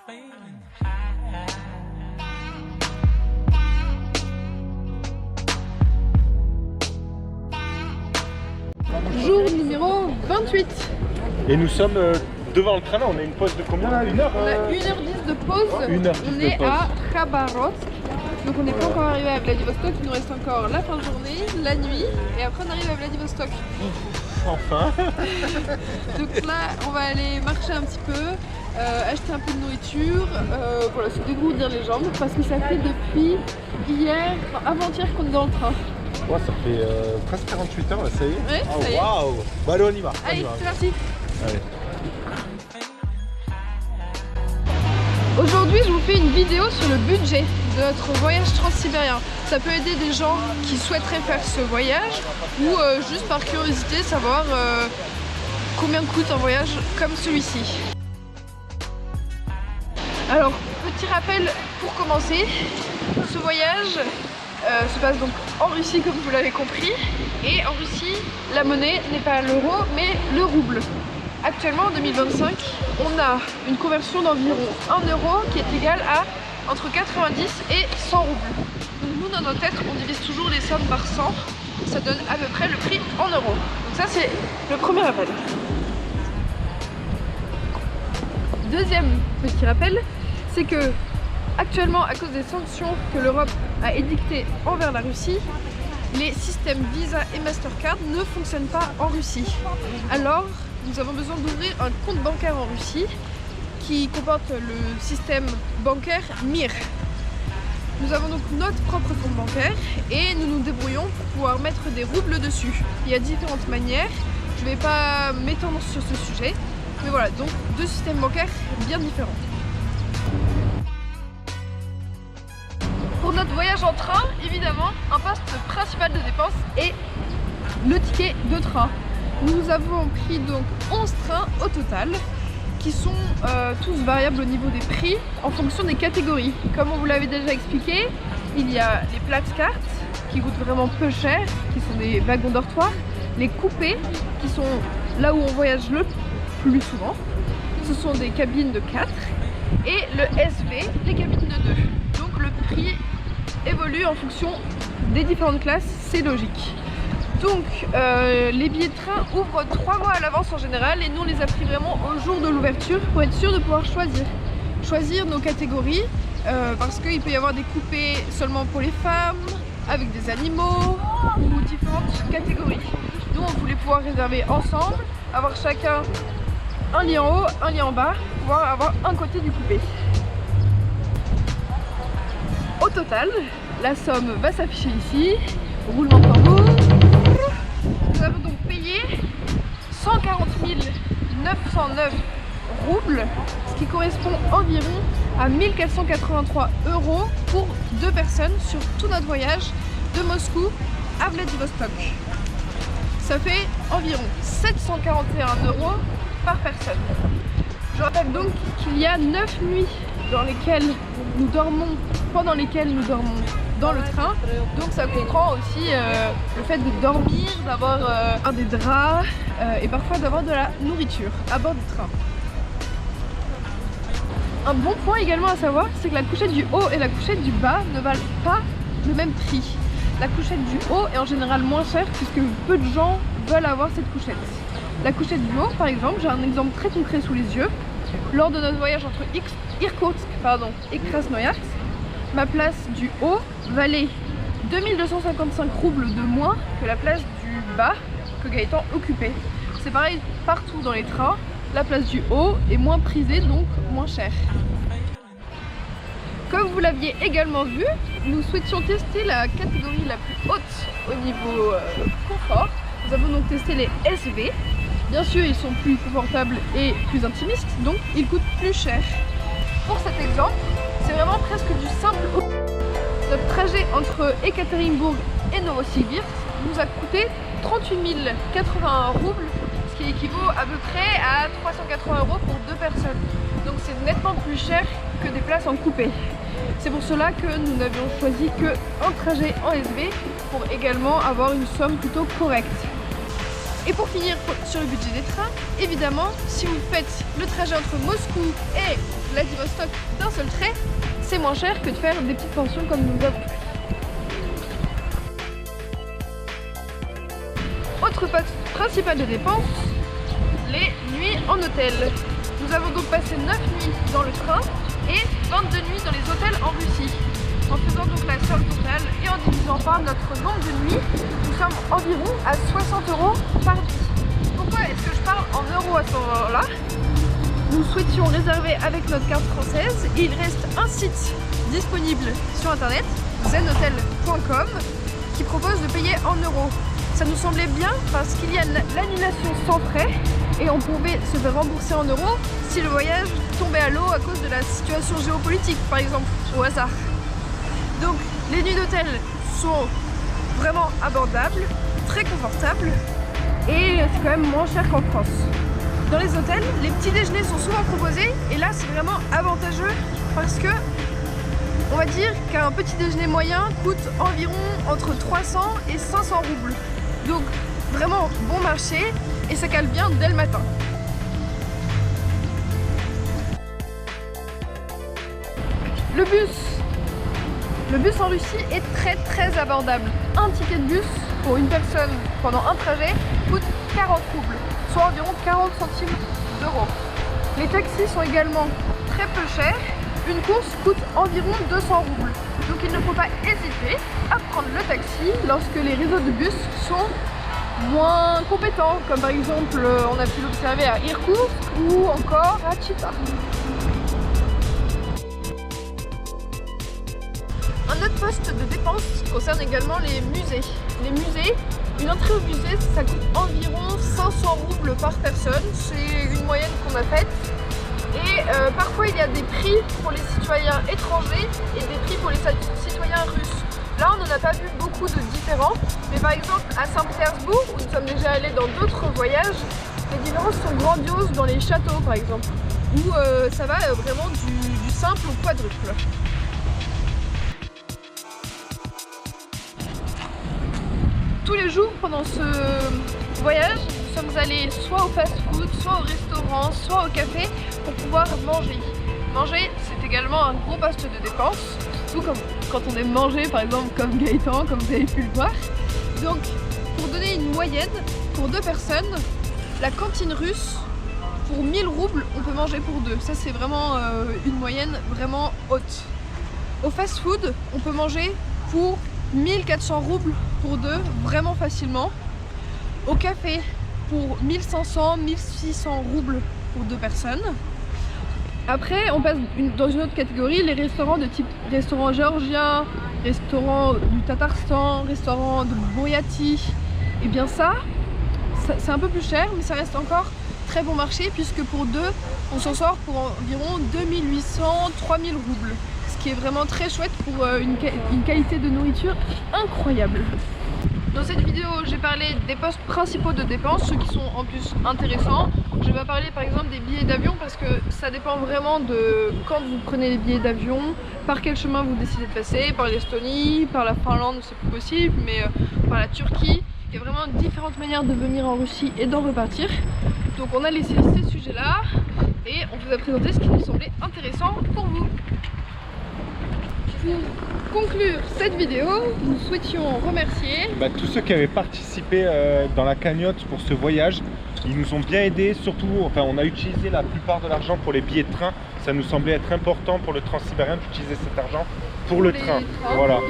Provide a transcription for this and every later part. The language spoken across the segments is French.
Jour numéro 28. Et nous sommes devant le train là, on a une pause de combien là? 1 heure On a 1h10 de pause. 1h10 on de est pause. à Khabarovsk. Donc on n'est pas encore arrivé à Vladivostok, il nous reste encore la fin de journée, la nuit et après on arrive à Vladivostok. Enfin. Donc là on va aller marcher un petit peu, acheter un peu de nourriture, voilà, se dégourdir les jambes parce que ça fait depuis hier, avant-hier qu'on est dans le train. Ouais, ça fait presque 48 heures là, ça y est. Ouais, oh, ça y est. Waouh. Bah allez, on y va. Allez, c'est parti. Allez. Aujourd'hui, je vous fais une vidéo sur le budget de notre voyage transsibérien. Ça peut aider des gens qui souhaiteraient faire ce voyage ou juste par curiosité savoir combien coûte un voyage comme celui-ci. Alors, petit rappel pour commencer, ce voyage se passe donc en Russie comme vous l'avez compris, et en Russie la monnaie n'est pas l'euro mais le rouble. Actuellement en 2025 on a une conversion d'environ 1 euro qui est égale à entre 90 et 100 roubles. Donc nous dans notre tête on divise toujours les sommes par 100, ça donne à peu près le prix en euros. Donc ça c'est le premier rappel. Deuxième petit rappel, c'est que actuellement, à cause des sanctions que l'Europe a édictées envers la Russie, les systèmes Visa et Mastercard ne fonctionnent pas en Russie. Alors, nous avons besoin d'ouvrir un compte bancaire en Russie qui comporte le système bancaire MIR. Nous avons donc notre propre compte bancaire et nous nous débrouillons pour pouvoir mettre des roubles dessus. Il y a différentes manières, je ne vais pas m'étendre sur ce sujet, mais voilà, donc deux systèmes bancaires bien différents. Pour notre voyage en train, évidemment, un poste principal de dépense est le ticket de train. Nous avons pris donc 11 trains au total, qui sont tous variables au niveau des prix en fonction des catégories. Comme on vous l'avait déjà expliqué, il y a les plates-cartes qui coûtent vraiment peu cher, qui sont des wagons dortoirs, les coupés qui sont là où on voyage le plus souvent, ce sont des cabines de 4, et le SV, les cabines de 2. Donc le prix évolue en fonction des différentes classes, c'est logique. Donc les billets de train ouvrent 3 mois à l'avance en général et nous on les a pris vraiment au jour de l'ouverture pour être sûr de pouvoir choisir nos catégories parce qu'il peut y avoir des coupés seulement pour les femmes, avec des animaux ou différentes catégories. Nous on voulait pouvoir réserver ensemble, avoir chacun un lit en haut, un lit en bas, pouvoir avoir un côté du coupé. Au total, la somme va s'afficher ici, roulement de tambour. Nous avons donc payé 140 909 roubles, ce qui correspond environ à 1483 € pour 2 personnes sur tout notre voyage de Moscou à Vladivostok. Ça fait environ 741 € par personne. Je rappelle donc qu'il y a 9 nuits pendant lesquelles nous dormons dans le train, donc ça comprend aussi le fait de dormir, d'avoir un des draps et parfois d'avoir de la nourriture à bord du train. Un bon point également à savoir, c'est que la couchette du haut et la couchette du bas ne valent pas le même prix. La couchette du haut est en général moins chère puisque peu de gens veulent avoir cette couchette. La couchette du haut, par exemple, j'ai un exemple très concret sous les yeux. Lors de notre voyage entre Irkoutsk et Krasnoïarsk, ma place du haut valait 2255 roubles de moins que la place du bas que Gaëtan occupait. C'est pareil partout dans les trains, la place du haut est moins prisée, donc moins chère. Comme vous l'aviez également vu, nous souhaitions tester la catégorie la plus haute au niveau confort. Nous avons donc testé les SV. Bien sûr, ils sont plus confortables et plus intimistes, donc ils coûtent plus cher. Pour cet exemple, c'est vraiment presque du simple au... Notre trajet entre Ekaterinbourg et Novosibirsk nous a coûté 38 081 roubles, ce qui équivaut à peu près à 380 € pour 2 personnes. Donc c'est nettement plus cher que des places en coupé. C'est pour cela que nous n'avions choisi qu'un trajet en SV pour également avoir une somme plutôt correcte. Et pour finir sur le budget des trains, évidemment, si vous faites le trajet entre Moscou et Vladivostok d'un seul trait, c'est moins cher que de faire des petites pensions comme nous avons fait. Autre poste principal de dépenses, les nuits en hôtel. Nous avons donc passé 9 nuits dans le train et 22 nuits dans les hôtels en Russie. En faisant donc la somme totale et en divisant par notre nombre de nuits, nous sommes environ à 60 € par nuit. Pourquoi est-ce que je parle en euros à ce moment-là? Nous souhaitions réserver avec notre carte française et il reste un site disponible sur internet, zenhotel.com, qui propose de payer en euros. Ça nous semblait bien parce qu'il y a l'annulation sans frais et on pouvait se faire rembourser en euros si le voyage tombait à l'eau à cause de la situation géopolitique, par exemple, au hasard. Donc les nuits d'hôtel sont vraiment abordables, très confortables et c'est quand même moins cher qu'en France. Dans les hôtels, les petits déjeuners sont souvent proposés et là c'est vraiment avantageux parce que on va dire qu'un petit déjeuner moyen coûte environ entre 300 et 500 roubles. Donc vraiment bon marché et ça cale bien dès le matin. Le bus en Russie est très abordable. Un ticket de bus pour une personne pendant un trajet coûte 40 roubles, soit environ 40 centimes d'euros. Les taxis sont également très peu chers. Une course coûte environ 200 roubles. Donc il ne faut pas hésiter à prendre le taxi lorsque les réseaux de bus sont moins compétents, comme par exemple on a pu l'observer à Irkoutsk ou encore à Chita. Un autre poste de dépense concerne également les musées. Les musées, une entrée au musée, ça coûte environ 500 roubles par personne. C'est une moyenne qu'on a faite. Et parfois il y a des prix pour les citoyens étrangers et des prix pour les citoyens russes. Là on n'en a pas vu beaucoup de différents, mais par exemple à Saint-Pétersbourg, où nous sommes déjà allés dans d'autres voyages, les différences sont grandioses dans les châteaux par exemple, où ça va vraiment du simple au quadruple. Tous les jours pendant ce voyage, nous sommes allés soit au fast-food, soit au restaurant, soit au café pour pouvoir manger. Manger, c'est également un gros poste de dépense, surtout quand on aime manger, par exemple comme Gaëtan, comme vous avez pu le voir. Donc, pour donner une moyenne, pour 2 personnes, la cantine russe, pour 1000 roubles, on peut manger pour 2. Ça, c'est vraiment une moyenne vraiment haute. Au fast-food, on peut manger pour 1400 roubles pour 2, vraiment facilement. Au café, pour 1500, 1600 roubles pour 2 personnes. Après, on passe dans une autre catégorie, les restaurants de type restaurant géorgien, restaurant du Tatarstan, restaurant de Bouriatie. Et bien ça c'est un peu plus cher, mais ça reste encore très bon marché puisque pour 2, on s'en sort pour environ 2800, 3000 roubles. Ce qui est vraiment très chouette pour une qualité de nourriture incroyable. Dans cette vidéo, j'ai parlé des postes principaux de dépenses, ceux qui sont en plus intéressants. Je vais pas parler par exemple des billets d'avion parce que ça dépend vraiment de quand vous prenez les billets d'avion, par quel chemin vous décidez de passer, par l'Estonie, par la Finlande, c'est plus possible, mais par la Turquie. Il y a vraiment différentes manières de venir en Russie et d'en repartir. Donc on a laissé ces sujets-là et on vous a présenté ce qui nous semblait intéressant pour vous. Pour conclure cette vidéo, nous souhaitions remercier tous ceux qui avaient participé dans la cagnotte pour ce voyage. Ils nous ont bien aidés, surtout on a utilisé la plupart de l'argent pour les billets de train. Ça nous semblait être important pour le Transsibérien d'utiliser cet argent pour le train. Voilà. Donc,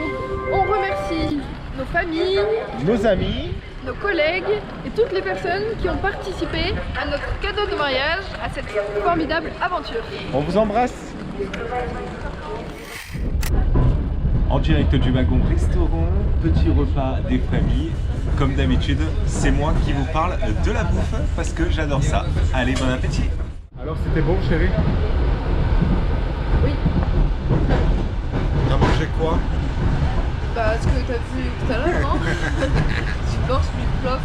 on remercie nos familles, nos amis, nos collègues et toutes les personnes qui ont participé à notre cadeau de mariage, à cette formidable aventure. On vous embrasse. En direct du wagon restaurant, petit repas des familles. Comme d'habitude, c'est moi qui vous parle de la bouffe parce que j'adore ça. Allez, bon appétit. Alors c'était bon chérie? Oui. T'as mangé quoi? Bah ce que t'as vu tout à l'heure, non? Du borsch, du plof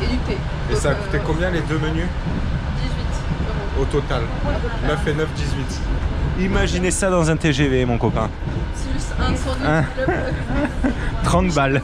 et du thé. Et ça a coûté combien les 2 menus? 18 € Au total. 9 et 9, 18. Imaginez ça dans un TGV, mon copain. C'est juste un sandwich. 30 balles.